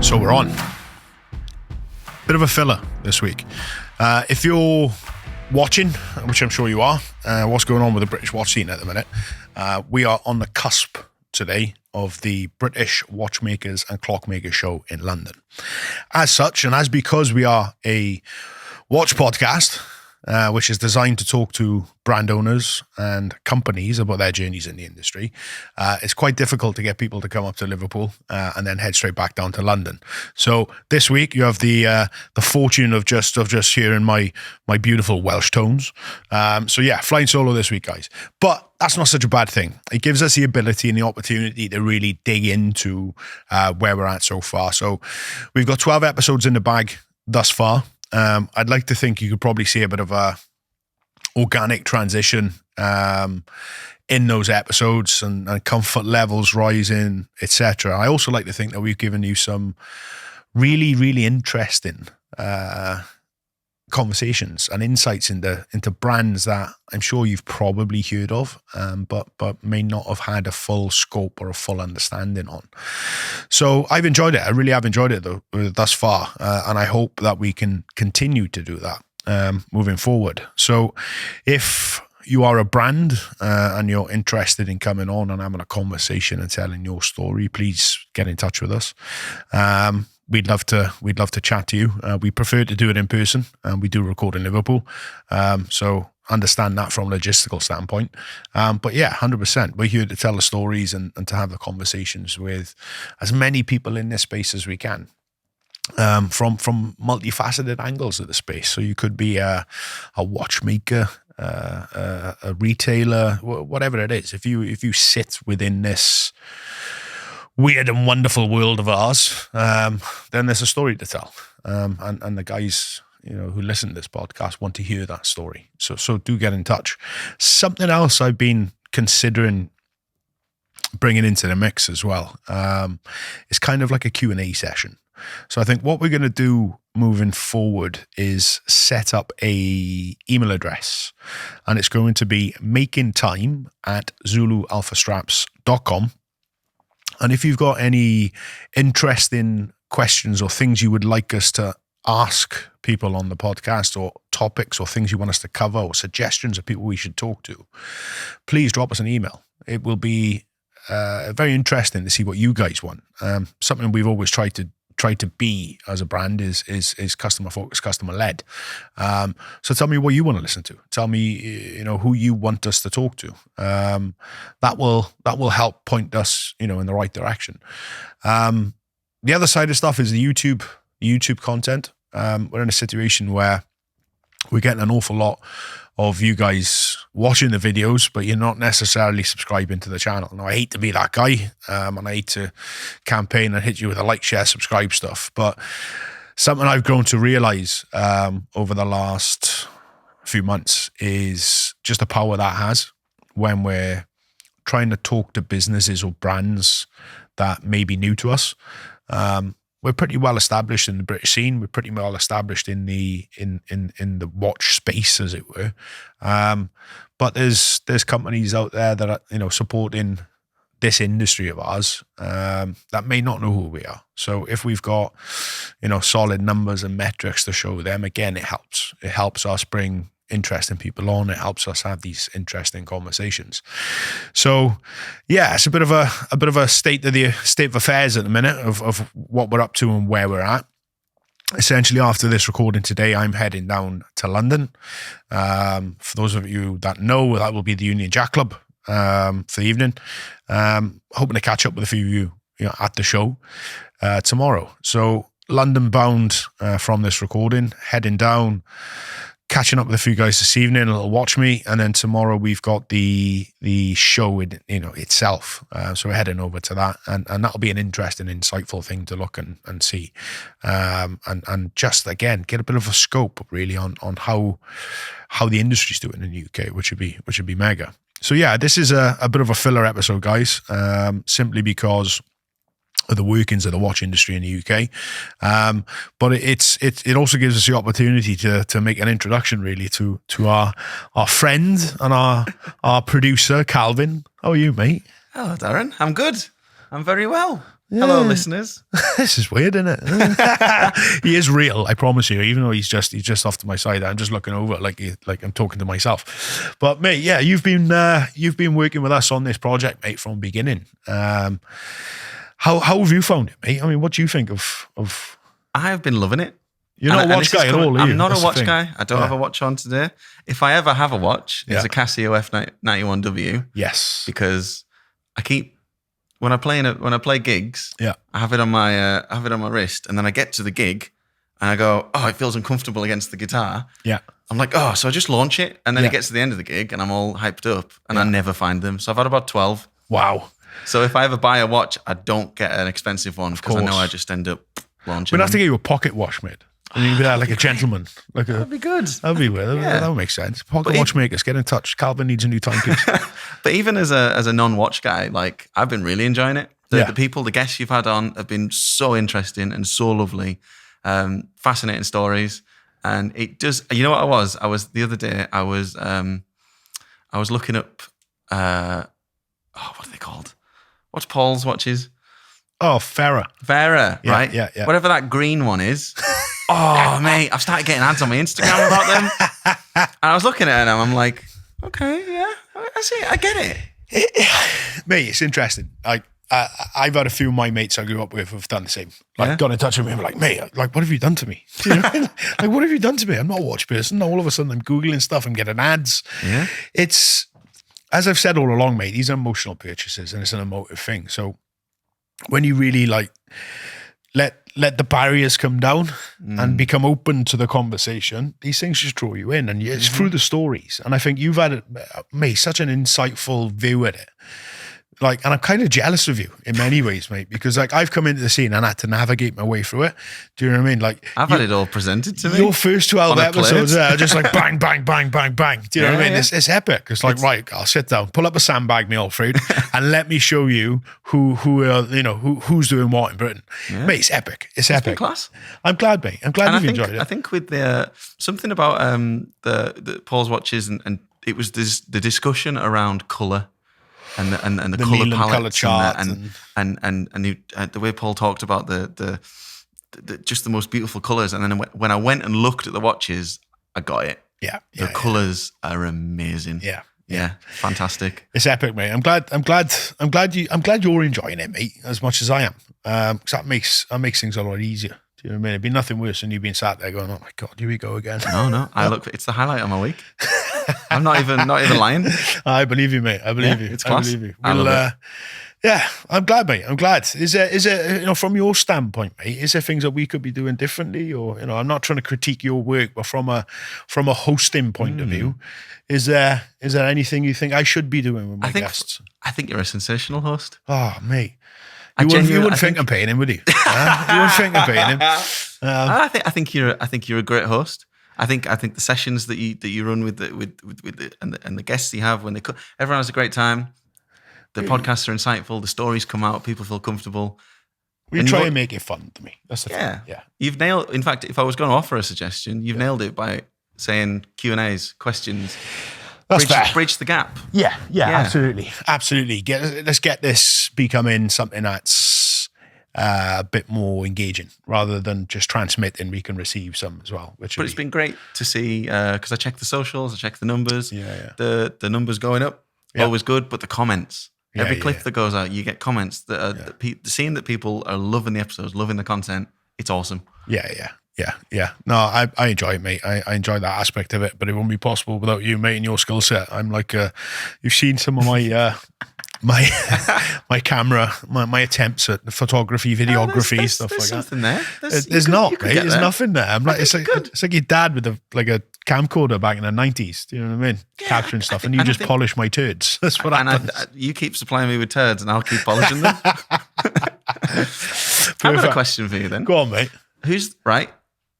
So we're on. Bit of a filler this week. If you're watching, which I'm sure you are, what's going on with the British watch scene at the minute, we are on the cusp today of the British Watchmakers and Clockmakers show in London. As such, and as because we are a watch podcast, which is designed to talk to brand owners and companies about their journeys in the industry, it's quite difficult to get people to come up to Liverpool and then head straight back down to London. So this week you have the fortune of just hearing my beautiful Welsh tones. So yeah, flying solo this week, guys. But that's not such a bad thing. It gives us the ability and the opportunity to really dig into where we're at so far. So we've got 12 episodes in the bag thus far. I'd like to think you could probably see a bit of a organic transition in those episodes and comfort levels rising, etc. I also like to think that we've given you some really, really interesting conversations and insights into brands that I'm sure you've probably heard of, but may not have had a full scope or a full understanding on. So I've enjoyed it. I really have enjoyed it though, thus far, and I hope that we can continue to do that moving forward. So if you are a brand and you're interested in coming on and having a conversation and telling your story, please get in touch with us. We'd love to chat to you. We prefer to do it in person, and we do record in Liverpool. So understand that from a logistical standpoint. But yeah, 100%. We're here to tell the stories and to have the conversations with as many people in this space as we can. From multifaceted angles of the space. So you could be a watchmaker, a retailer, whatever it is. If you sit within this weird and wonderful world of ours, then there's a story to tell. And the guys, who listen to this podcast want to hear that story. So do get in touch. Something else I've been considering bringing into the mix as well is kind of like a Q&A session. So I think what we're going to do moving forward is set up a email address, and it's going to be MakingTime@zulualphastraps.com. And if you've got any interesting questions or things you would like us to ask people on the podcast, or topics or things you want us to cover, or suggestions of people we should talk to, please drop us an email. It will be very interesting to see what you guys want. Something we've always tried to be as a brand is customer focused, customer led. So tell me what you want to listen to. Tell me, who you want us to talk to. That will help point us, in the right direction. The other side of stuff is the YouTube content. We're in a situation where we're getting an awful lot of you guys watching the videos, but you're not necessarily subscribing to the channel. Now, I hate to be that guy, and I hate to campaign and hit you with a like, share, subscribe stuff, but something I've grown to realize over the last few months is just the power that has when we're trying to talk to businesses or brands that may be new to us. We're pretty well established in the British scene. We're pretty well established in the watch space, as it were. But there's companies out there that are supporting this industry of ours that may not know who we are. So if we've got solid numbers and metrics to show them, again, it helps. It helps us bring interesting people on. It helps us have these interesting conversations. So yeah, it's a bit of a state of affairs at the minute of what we're up to and where we're at. Essentially, after this recording today, I'm heading down to London. For those of you that know, that will be the Union Jack Club for the evening. Hoping to catch up with a few of you, at the show tomorrow. So London bound from this recording, heading down, catching up with a few guys this evening, a little watch me, and then tomorrow we've got the show itself. So we're heading over to that, and that'll be an interesting, insightful thing to look and see, and just again get a bit of a scope really on how the industry's doing in the UK, which would be mega. So yeah, this is a bit of a filler episode, guys, simply because of the workings of the watch industry in the UK. But it also gives us the opportunity to make an introduction really to our friend and our producer, Calvin. How are you, mate? Hello, Darren. I'm good. I'm very well. Hello, listeners. This is weird, isn't it? He is real, I promise you. Even though he's just off to my side, I'm just looking over like I'm talking to myself. But mate, yeah, you've been working with us on this project, mate, from beginning. How have you found it, mate? I mean, what do you think of? I've been loving it. You're not a watch guy at all, are you? I'm not a watch guy. I don't have a watch on today. If I ever have a watch, it's a Casio F91W. Yes, because I keep when I play gigs. Yeah, I have it on my wrist, and then I get to the gig, and I go, oh, it feels uncomfortable against the guitar. Yeah, I'm like, oh, so I just launch it, and then it gets to the end of the gig, and I'm all hyped up, and I never find them. So I've had about 12. Wow. So if I ever buy a watch, I don't get an expensive one because I know I just end up launching. We'd have to get you a pocket watch, mate. And you'd be there like a gentleman. That'd be good. That'd be weird. That would make sense. Pocket watchmakers, get in touch. Calvin needs a new timepiece. But even as a non-watch guy, like I've been really enjoying it. The guests you've had on have been so interesting and so lovely. Fascinating stories. And it does, you know what I was the other day, I was looking up, what are they called? What's Paul's watches? Oh, Farah, right? Yeah. Whatever that green one is. Oh, mate, I've started getting ads on my Instagram about them. And I was looking at them, I'm like, okay, yeah, I see it, I get it. Mate, it's interesting. I've had a few of my mates I grew up with have done the same. Like, got in touch with me and were like, mate, like, what have you done to me? You know? Like, what have you done to me? I'm not a watch person. All of a sudden I'm Googling stuff, I'm getting ads. Yeah. It's, as I've said all along, mate, these are emotional purchases and it's an emotive thing. So when you really like let the barriers come down and become open to the conversation, these things just draw you in, and it's through the stories. And I think you've had, mate, such an insightful view at it. Like, and I'm kind of jealous of you in many ways, mate, because like I've come into the scene and I had to navigate my way through it. Do you know what I mean? Like I've had it all presented to me. Your first 12 episodes are just like bang, bang, bang, bang, bang. Do you know what I mean? It's epic. It's like, right, I'll sit down, pull up a sandbag, me old fruit, and let me show you who's doing what in Britain. Yeah. Mate, it's epic. It's epic. Class. I'm glad, mate. I'm glad you've enjoyed it. I think with the something about the Paul's watches and it was the discussion around colour. And the colour palette chart and the way Paul talked about the just the most beautiful colours. And then when I went and looked at the watches, I got it. Yeah. The colours are amazing. Yeah. Fantastic. It's epic, mate. I'm glad you're enjoying it, mate, as much as I am. Because that makes things a lot easier. Do you know what I mean? It'd be nothing worse than you being sat there going, "Oh my God, here we go again." No. It's the highlight of my week. I'm not even lying. I believe you, mate. I believe you. It's class. I believe you. I love it. Yeah, I'm glad, mate. I'm glad. Is there, from your standpoint, mate, is there things that we could be doing differently? Or, I'm not trying to critique your work, but from a hosting point of view, is there anything you think I should be doing with my guests? I think you're a sensational host. Oh, mate. You wouldn't think I'm paying him, would you? You wouldn't think I'm paying him. I think you're a great host. I think the sessions that you run with the guests you have when they everyone has a great time. The podcasts are insightful. The stories come out. People feel comfortable. We try and make it fun to me. That's the thing. Yeah. You've nailed. In fact, if I was going to offer a suggestion, you've nailed it by saying Q&As, questions. That's fair. Bridge the gap. Yeah, absolutely. Let's get this becoming something that's a bit more engaging rather than just transmitting. We can receive some as well. But it's been great to see because I check the socials, I check the numbers. Yeah. The numbers going up, always good. But the comments, every clip that goes out, you get comments that are seeing that people are loving the episodes, loving the content. It's awesome. Yeah. No, I enjoy it, mate. I enjoy that aspect of it, but it wouldn't be possible without you, mate, and your skill set. I'm like, you've seen some of my my camera, my attempts at photography, videography, stuff like that. There's something there. There's not, mate. There's nothing there. I'm like, it's like your dad with a camcorder back in the 90s. Do you know what I mean? Capturing stuff, and you just polish my turds. That's what happens. You keep supplying me with turds, and I'll keep polishing them. I've got a question for you then. Go on, mate. Who's right?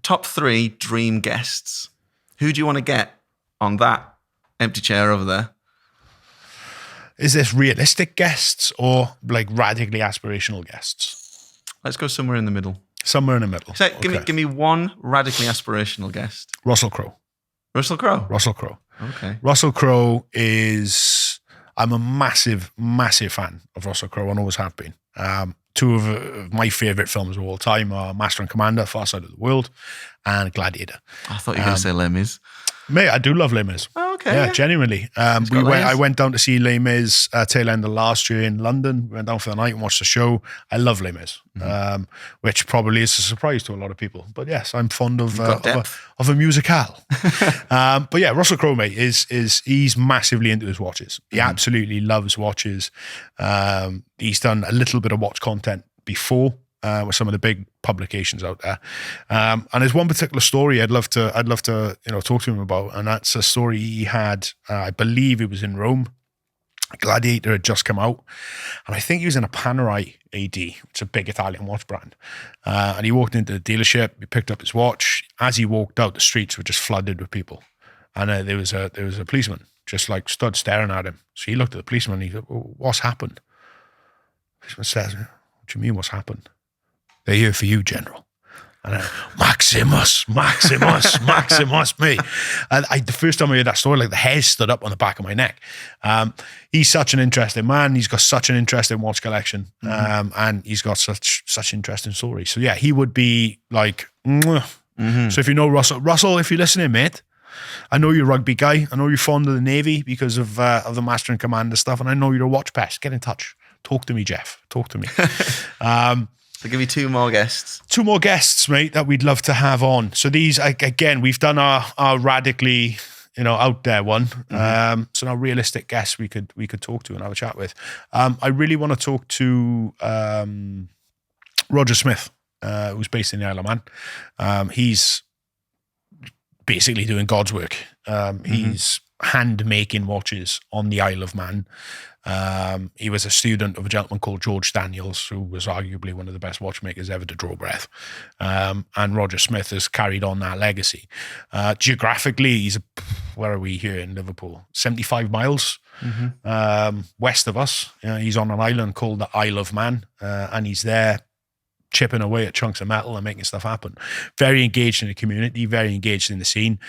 Top 3 dream guests. Who do you want to get on that empty chair over there? Is this realistic guests or like radically aspirational guests? Let's go somewhere in the middle. Somewhere in the middle. So give me one radically aspirational guest. Russell Crowe. Russell Crowe? Russell Crowe. Okay. Russell Crowe I'm a massive, massive fan of Russell Crowe and always have been. two of my favorite films of all time are Master and Commander, Far Side of the World, and Gladiator. I thought you were going to say Les Mis. Mate, I do love Les Mis. Oh, okay. Yeah, genuinely. I went down to see Les Mis tail end of last year in London. We went down for the night and watched the show. I love Les Mis, which probably is a surprise to a lot of people. But yes, I'm fond of a musicale. But yeah, Russell Crowe, mate, he's massively into his watches. He absolutely loves watches. He's done a little bit of watch content before. With some of the big publications out there, and there's one particular story I'd love to talk to him about, and that's a story he had. I believe it was in Rome. Gladiator had just come out, and I think he was in a Panerai AD, it's a big Italian watch brand, and he walked into the dealership. He picked up his watch. As he walked out, the streets were just flooded with people, and there was a policeman just like stood staring at him. So he looked at the policeman and he said, "What's happened?" The policeman says, "What do you mean, what's happened?" "They're here for you, General." And Maximus, me. And the first time I heard that story, like the hairs stood up on the back of my neck. He's such an interesting man. He's got such an interesting watch collection, and he's got such interesting stories. So yeah, he would be like, So if you know Russell, if you're listening, mate, I know you're a rugby guy. I know you're fond of the Navy because of the Master and Commander stuff, and I know you're a watch pest. Get in touch. Talk to me, Jeff. Talk to me. I'll give you two more guests. Two more guests, mate, that we'd love to have on. So these, again, we've done our radically, out there one. So now realistic guests we could talk to and have a chat with. I really want to talk to Roger Smith, who's based in the Isle of Man. He's basically doing God's work. He's hand making watches on the Isle of Man. He was a student of a gentleman called George Daniels, who was arguably one of the best watchmakers ever to draw breath. And Roger Smith has carried on that legacy. Geographically, where are we here in Liverpool? 75 miles west of us. He's on an island called the Isle of Man, and he's there chipping away at chunks of metal and making stuff happen. Very engaged in the community, very engaged in the scene.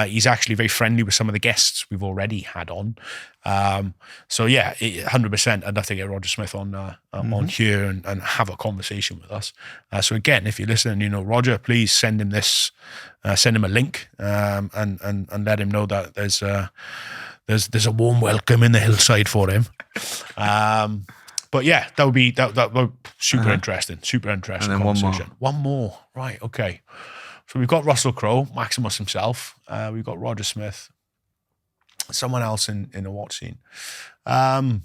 He's actually very friendly with some of the guests we've already had on. So yeah, 100%. I'd love to get Roger Smith on here and have a conversation with us. So again, if you're listening, Roger, please send him a link, and let him know that there's a warm welcome in the hillside for him. But yeah, that would be super interesting. Super interesting. And then conversation. One more. Right, okay. So we've got Russell Crowe, Maximus himself. We've got Roger Smith. Someone else in the watch scene. I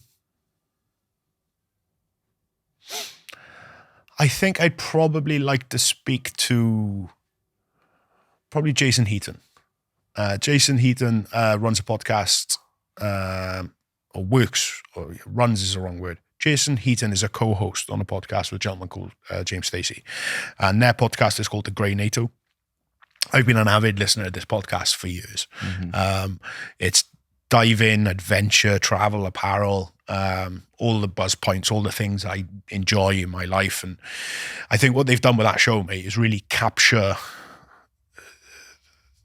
think I'd probably like to speak to Jason Heaton. Jason Heaton runs a podcast, or runs is the wrong word. Jason Heaton is a co-host on a podcast with a gentleman called James Stacey. And their podcast is called The Grey NATO. I've been an avid listener to this podcast for years. It's diving, adventure, travel, apparel, all the buzz points, all the things I enjoy in my life. And I think what they've done with that show, mate, is really capture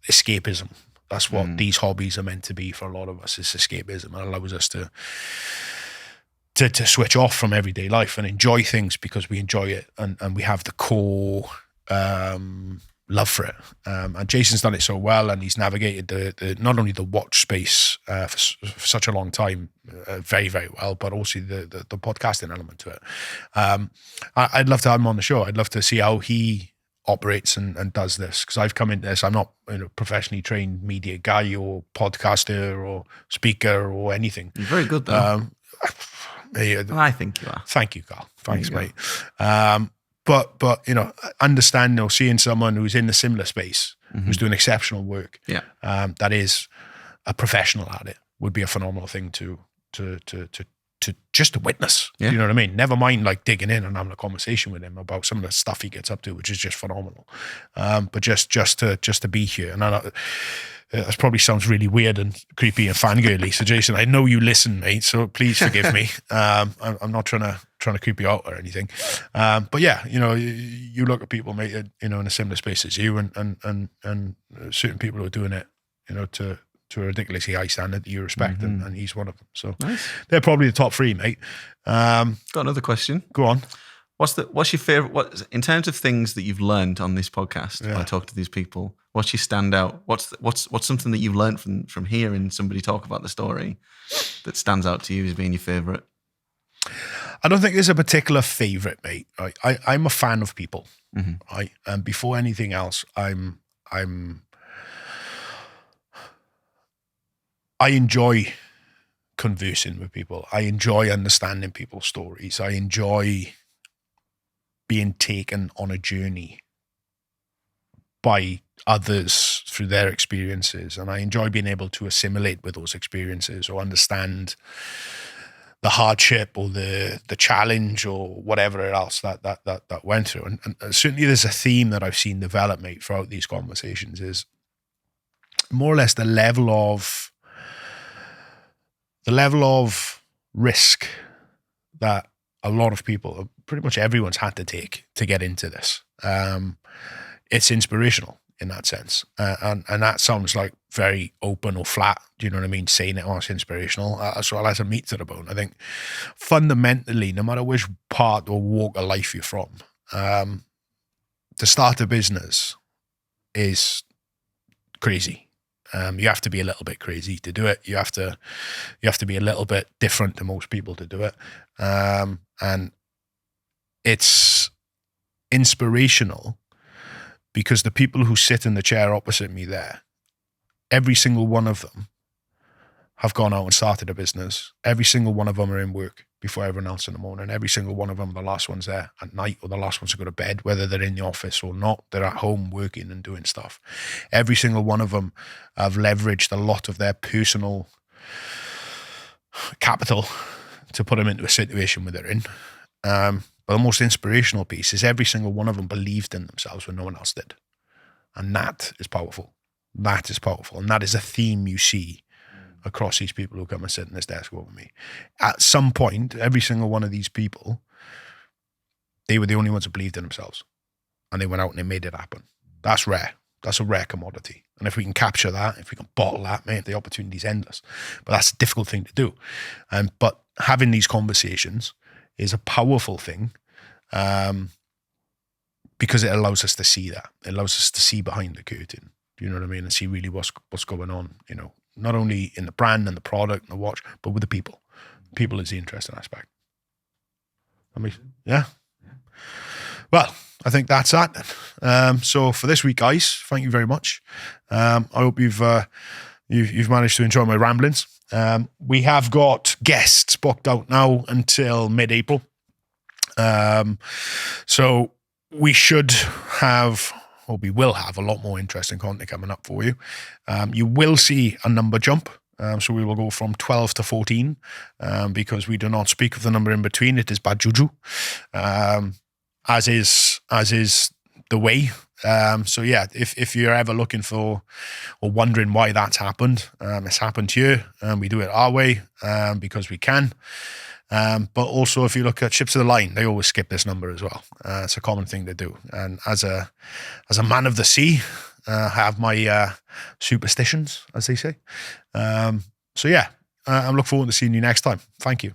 escapism. That's what these hobbies are meant to be for a lot of us, is escapism. It allows us to switch off from everyday life and enjoy things because we enjoy it and we have the core love for it. And Jason's done it so well, and he's navigated the not only the watch space for such a long time very, very well, but also the podcasting element to it. I'd love to have him on the show. I'd love to see how he operates and does this, because I've come into this. I'm not professionally trained media guy or podcaster or speaker or anything. You're very good though. I think you are. Thank you, Carl. Thanks, mate. But understanding or seeing someone who's in a similar space, who's doing exceptional work, that is a professional at it, would be a phenomenal thing to just to witness. You know what I mean? Never mind like digging in and having a conversation with him about some of the stuff he gets up to, which is just phenomenal. But just to be here, and that probably sounds really weird and creepy and fangirly. So Jason, I know you listen, mate, so please forgive me. I'm not trying to creep you out or anything. But yeah, you look at people, mate, in a similar space as you, and certain people who are doing it, to a ridiculously high standard that you respect, and he's one of them. So they're probably the top three, mate. Got another question. Go on. What's your favorite? In terms of things that you've learned on this podcast? When I talk to these people, what's your standout? What's something that you've learned from hearing somebody talk about the story that stands out to you as being your favorite? I don't think there's a particular favorite, mate. Right? I'm a fan of people. Mm-hmm. Right? And before anything else, I enjoy conversing with people. I enjoy understanding people's stories. I enjoy being taken on a journey by others through their experiences. And I enjoy being able to assimilate with those experiences or understand the hardship or the challenge or whatever else that went through. And certainly there's a theme that I've seen develop, mate, throughout these conversations is more or less the level of risk that a lot of people, pretty much everyone's had to take to get into this. It's inspirational in that sense. And that sounds like very open or flat, do you know what I mean? Saying it, it's inspirational. As well as a meat to the bone. I think fundamentally, no matter which part or walk of life you're from, to start a business is crazy. You have to be a little bit crazy to do it. You have to be a little bit different to most people to do it. And it's inspirational because the people who sit in the chair opposite me there, every single one of them have gone out and started a business. Every single one of them are in work before everyone else in the morning. Every single one of them, the last one's there at night or the last one's to go to bed, whether they're in the office or not, they're at home working and doing stuff. Every single one of them have leveraged a lot of their personal capital to put them into a situation where they're in. But the most inspirational piece is every single one of them believed in themselves when no one else did. And that is powerful. That is powerful. And that is a theme you see across these people who come and sit in this desk over me. At some point, every single one of these people, they were the only ones who believed in themselves. And they went out and they made it happen. That's rare. That's a rare commodity. And if we can capture that, if we can bottle that, mate, the opportunity's endless. But that's a difficult thing to do. But having these conversations is a powerful thing because it allows us to see that. It allows us to see behind the curtain. Do you know what I mean? And see really what's going on, you know, not only in the brand and the product and the watch, but with the people. People is the interesting aspect. Yeah. Well, I think that's that. So for this week, guys, thank you very much. I hope you've managed to enjoy my ramblings. We have got guests booked out now until mid-April. So we should have, or we will have, a lot more interesting content coming up for you. You will see a number jump. So we will go from 12 to 14 because we do not speak of the number in between. It is bad juju, as is the way. So yeah, if you're ever looking for or wondering why that's happened, it's happened here. We do it our way because we can. But also, if you look at ships of the line, they always skip this number as well. It's a common thing to do. And as a man of the sea, I have my superstitions, as they say. So yeah, I'm looking forward to seeing you next time. Thank you.